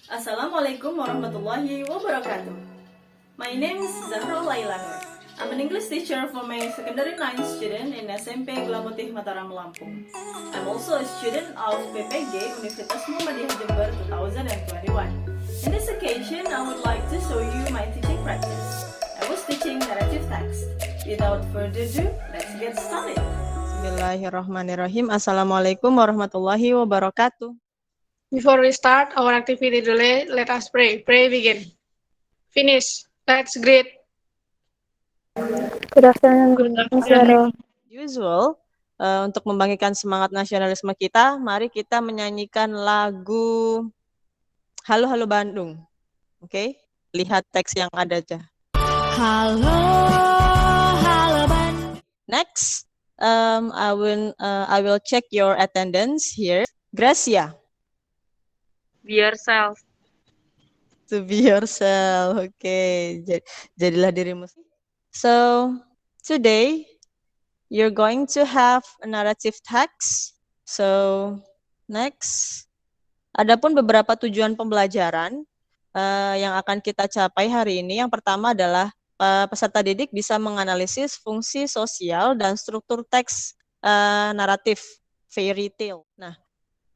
Assalamualaikum warahmatullahi wabarakatuh. My name is Zahra Laila Nur. I'm an English teacher for my secondary 9 student in SMP Glamutih Mataram, Lampung. I'm also a student of PPG Universitas Muhammadiyah Jember 2021. In this occasion, I would like to show you my teaching practice. I was teaching narrative text. Without further ado, let's get started. Bismillahirrahmanirrahim. Assalamualaikum warahmatullahi wabarakatuh. Before we start our activity today, let us pray. Pray begin. Finish. Let's greet. Good afternoon, Good Miss afternoon. Vero. Usual, untuk membangkitkan semangat nasionalisme kita, mari kita menyanyikan lagu Halo Halo Bandung. Oke, lihat teks yang ada aja. Halo, halo Bandung. Next, I will check your attendance here. Gracia. Be yourself. To be yourself. Okay, jadilah dirimu. So, today you're going to have a narrative text. So, next. Adapun beberapa tujuan pembelajaran yang akan kita capai hari ini. Yang pertama adalah peserta didik bisa menganalisis fungsi sosial dan struktur teks naratif fairy tale. Nah,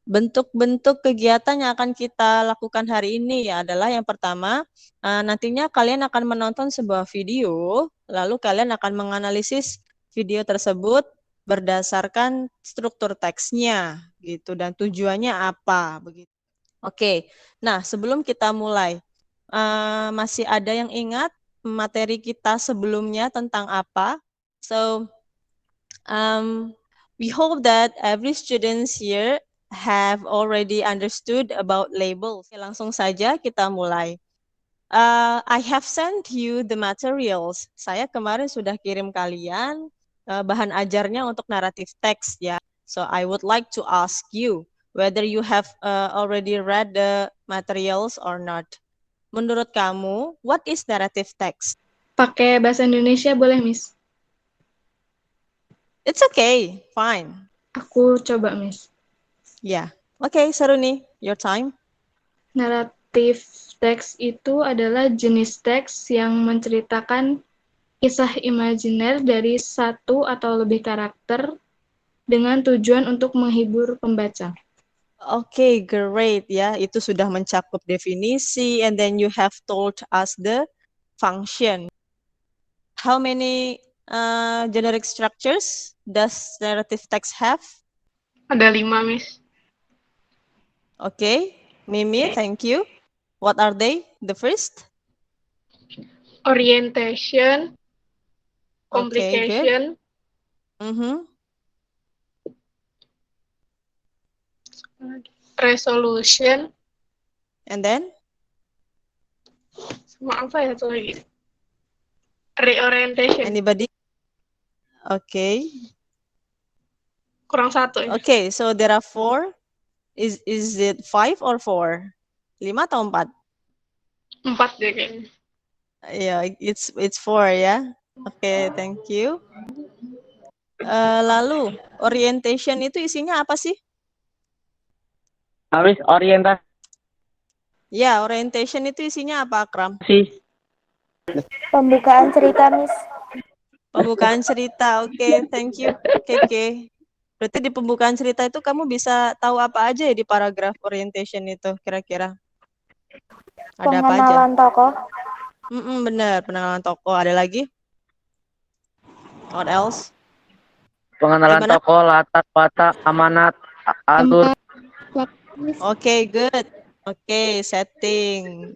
bentuk-bentuk kegiatan yang akan kita lakukan hari ini adalah yang pertama, nantinya kalian akan menonton sebuah video, lalu kalian akan menganalisis video tersebut berdasarkan struktur teksnya, gitu, dan tujuannya apa, begitu. Oke, nah sebelum kita mulai, masih ada yang ingat materi kita sebelumnya tentang apa? So, we hope that every students here have already understood about labels. Oke, langsung saja kita mulai. I have sent you the materials. Saya kemarin sudah kirim kalian bahan ajarnya untuk naratif teks ya. So I would like to ask you whether you have already read the materials or not. Menurut kamu, what is narrative text? Pakai bahasa Indonesia boleh, Miss? It's okay, fine. Aku coba, Miss. Yeah. Okay, Saruni, your time. Naratif teks itu adalah jenis teks yang menceritakan kisah imajiner dari satu atau lebih karakter dengan tujuan untuk menghibur pembaca. Okay, great ya. Itu sudah mencakup definisi and then you have told us the function. How many generic structures does narrative text have? Ada 5, Miss. Okay, Mimi, thank you. What are they? The first? Orientation, Okay, good. complication, resolution, And then? sama apa ya satu lagi? Reorientation. Anybody? Okay. Kurang satu. Ya. Okay, so there are 4. Is it 5 or 4? 5 atau 4? 4 deh kayaknya. Yeah, it's 4 ya. Okay, thank you. Lalu orientation itu isinya apa sih? Habis orientasi. Ya, orientation itu isinya apa, Akram? Pembukaan cerita, Miss. Pembukaan cerita. Oke, thank you. Oke. Berarti di pembukaan cerita itu kamu bisa tahu apa aja ya di paragraf orientation itu kira-kira? Ada apa aja? Pengenalan tokoh. Benar, pengenalan tokoh. Ada lagi? What else? Pengenalan Gimana? tokoh, latar, watak, amanat, alur. Okay, good. Okay, setting.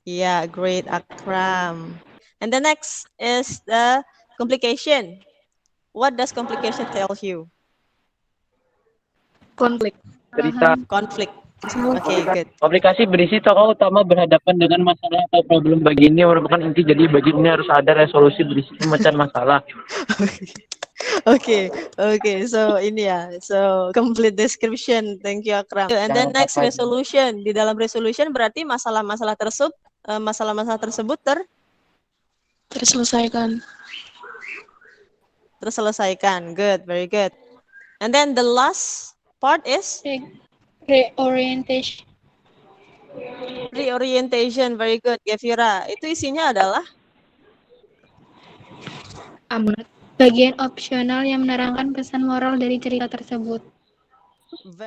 Yeah, great, Akram. And the next is the complication. What does complication tell you? Konflik. Cerita. Conflict. Okay, good. Komplikasi berisi tokoh utama berhadapan dengan masalah atau problem bagi ini merupakan inti, jadi bagi ini harus ada resolusi berisi pemecahan masalah. Okay. So ini ya. So complete description. Thank you, Akram. And then next resolution. Di dalam resolution berarti masalah-masalah tersebut terselesaikan. Good, very good. And then the last part is Reorientation. Pre-orientation, very good, Gevira. Itu isinya adalah Bagian opsional yang menerangkan pesan moral dari cerita tersebut.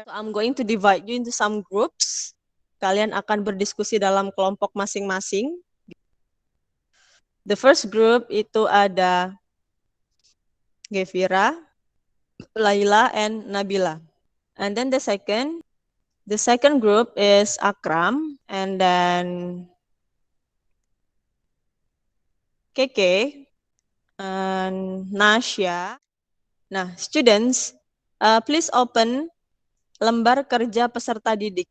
I'm going to divide you into some groups. Kalian akan berdiskusi dalam kelompok masing-masing. The first group itu ada Gevira, Laila, and Nabila. And then the second group is Akram, and then Keke, and Nasya. Nah, students, please open lembar kerja peserta didik.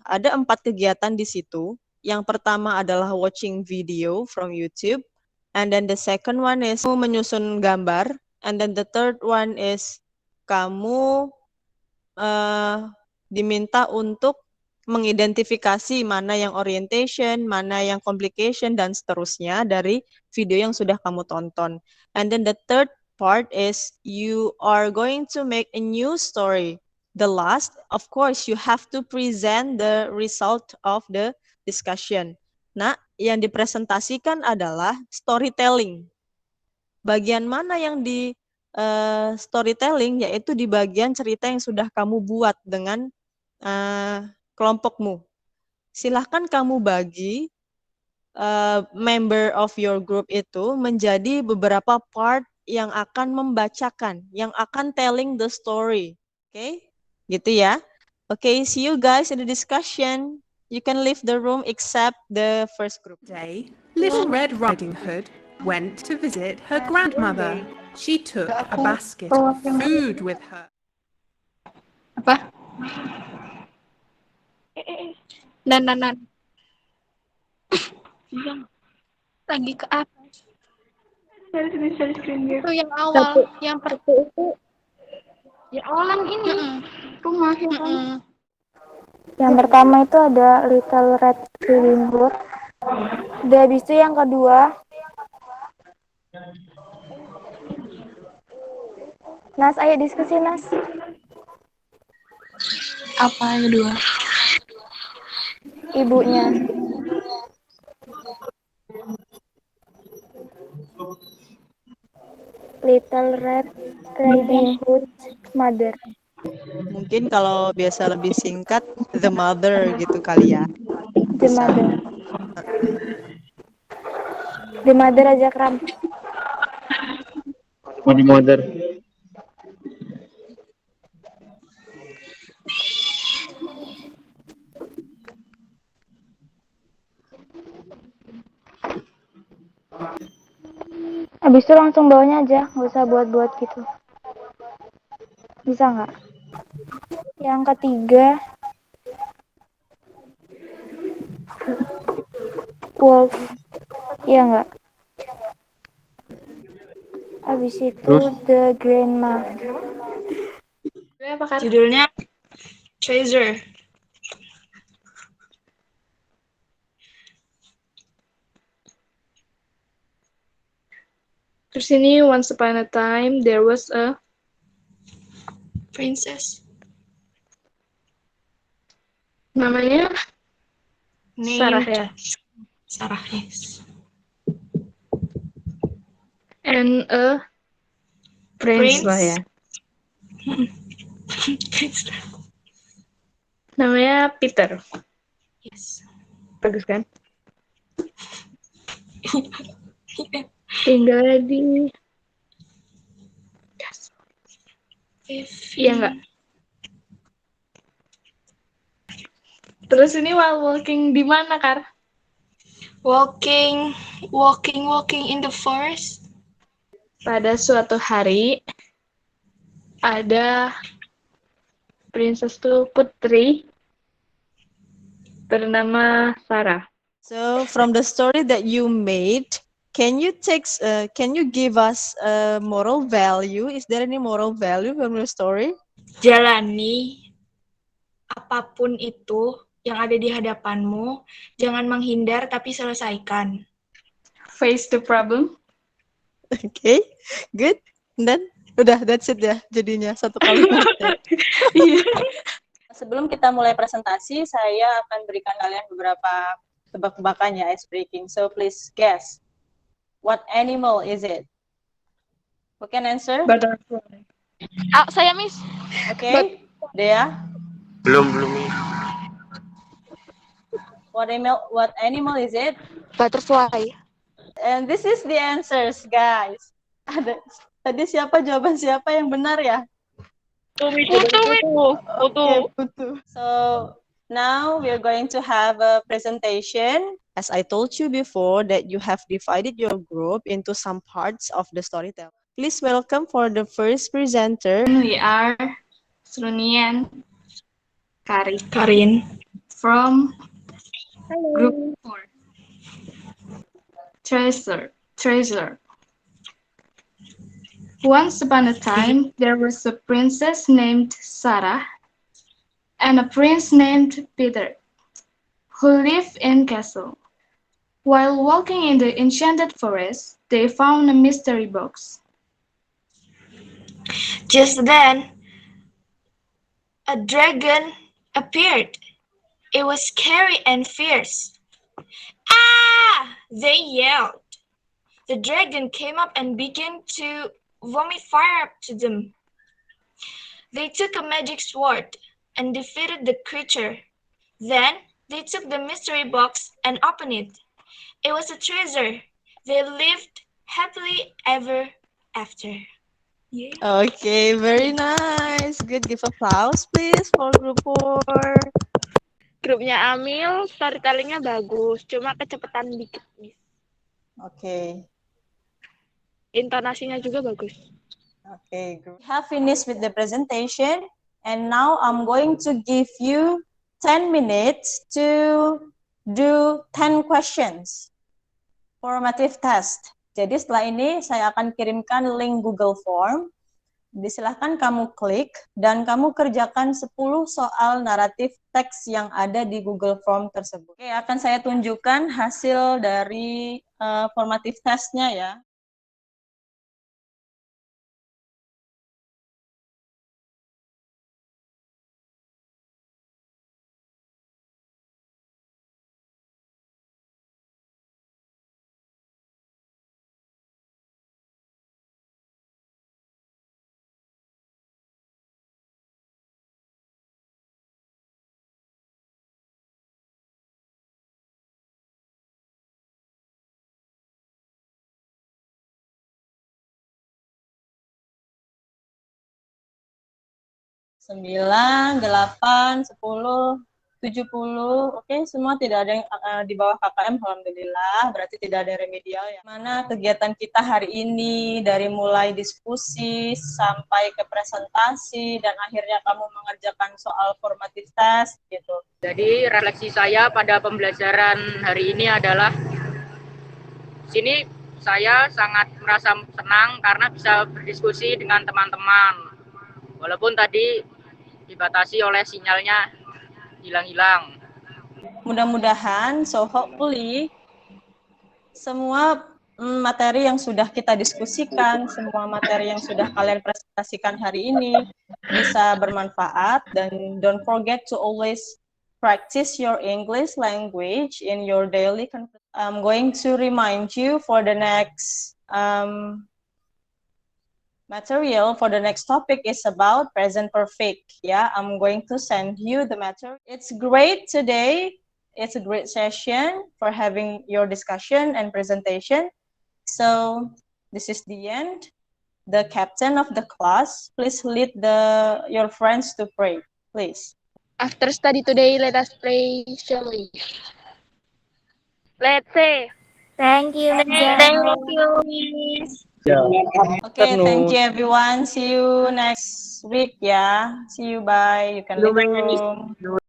Ada 4 kegiatan di situ. Yang pertama adalah watching video from YouTube. And then the second one is menyusun gambar. And then the third one is kamu diminta untuk mengidentifikasi mana yang orientation, mana yang complication, dan seterusnya dari video yang sudah kamu tonton. And then the third part is you are going to make a new story. The last, of course, you have to present the result of the discussion. Nah, yang dipresentasikan adalah storytelling. Bagian mana yang di storytelling, yaitu di bagian cerita yang sudah kamu buat dengan kelompokmu. Silahkan kamu bagi member of your group itu menjadi beberapa part yang akan membacakan, yang akan telling the story. Okay? Gitu ya. Okay, see you guys in the discussion. You can leave the room except the first group. Day, Little Red Riding Hood went to visit her grandmother. She took a basket of food with her. Apa? Nan. Lagi ke apa? Itu yang awal, yang pertama itu. Ya awalan ini. Rumah ya kan. Yang pertama itu ada Little Red Riding Hood. Udah habis itu yang kedua. Nas, ayo diskusi Nas. Apa yang kedua? Ibunya. Little Red Riding Hood mother. Mungkin kalau biasa lebih singkat, the mother gitu kali ya. The mother. The mother aja kram. Mother. Habis itu langsung bawanya aja, nggak usah buat-buat gitu. Bisa nggak? Yang ketiga, wolf. Iya nggak? Habis itu the grandma. Judulnya Treasure. Terus ini once upon a time there was a princess. Namanya Sarah ya. Sarah, yes. And a prince lah ya. Prince. Namanya Peter. Yes. Bagus kan? Tinggal di iya enggak? Terus ini while walking di mana, Kar? Walking in the forest. Pada suatu hari ada princess tuh putri bernama Sarah. So from the story that you made, can you give us a moral value? Is there any moral value from your story? Jalani apapun itu yang ada di hadapanmu, jangan menghindar tapi selesaikan. Face the problem. Okay, good. And then udah that's it ya jadinya satu kalimat. Ya. Sebelum kita mulai presentasi, saya akan berikan kalian beberapa tebak-tebakan ya, ice breaking. So please guess. What animal is it? Who can answer? Butterfly. Saya Miss. Okay, Dea. Belum. What animal is it? Butterfly. And this is the answers, guys. Tadi jawaban siapa yang benar ya? Putu. Okay, Putu. So now we are going to have a presentation. As I told you before that you have divided your group into some parts of the storytelling. Please welcome for the first presenter. We are Sruni and Karin. from Group 4. Treasure. Once upon a time, there was a princess named Sarah and a prince named Peter who lived in a castle. While walking in the enchanted forest, they found a mystery box. Just then, a dragon appeared. It was scary and fierce. Ah! They yelled. The dragon came up and began to vomit fire up to them. They took a magic sword and defeated the creature. Then they took the mystery box and opened it. It was a treasure. They lived happily ever after. Yeah. Okay, very nice. Good. Give applause, please, for group 4. Grupnya Amil, storytellingnya bagus, cuma kecepatan dikit, Miss. Okay. Intonasinya juga bagus. Okay, good. We have finished with the presentation, and now I'm going to give you 10 minutes to do 10 questions. Formative test. Jadi setelah ini saya akan kirimkan link Google Form. Silahkan kamu klik dan kamu kerjakan 10 soal naratif teks yang ada di Google Form tersebut. Oke, akan saya tunjukkan hasil dari formative testnya ya. Sembilan, 8, 10, 70, oke, semua tidak ada yang di bawah KKM, alhamdulillah, berarti tidak ada yang remedial ya. Mana kegiatan kita hari ini, dari mulai diskusi, sampai ke presentasi, dan akhirnya kamu mengerjakan soal formative test, gitu. Jadi refleksi saya pada pembelajaran hari ini adalah, sini saya sangat merasa senang karena bisa berdiskusi dengan teman-teman. Walaupun tadi dibatasi oleh sinyalnya hilang-hilang. Mudah-mudahan, so hopefully, semua materi yang sudah kita diskusikan, semua materi yang sudah kalian presentasikan hari ini bisa bermanfaat, dan don't forget to always practice your English language in your daily conversation. I'm going to remind you for the next material for the next topic is about present perfect. Yeah, I'm going to send you the material. It's great today. It's a great session for having your discussion and presentation. So this is the end. The captain of the class, please lead your friends to pray, please. After study today, let us pray, shall we? Let's say, Thank you, Miss. Okay, thank you everyone. See you next week ya. See you, bye. You can leave the room.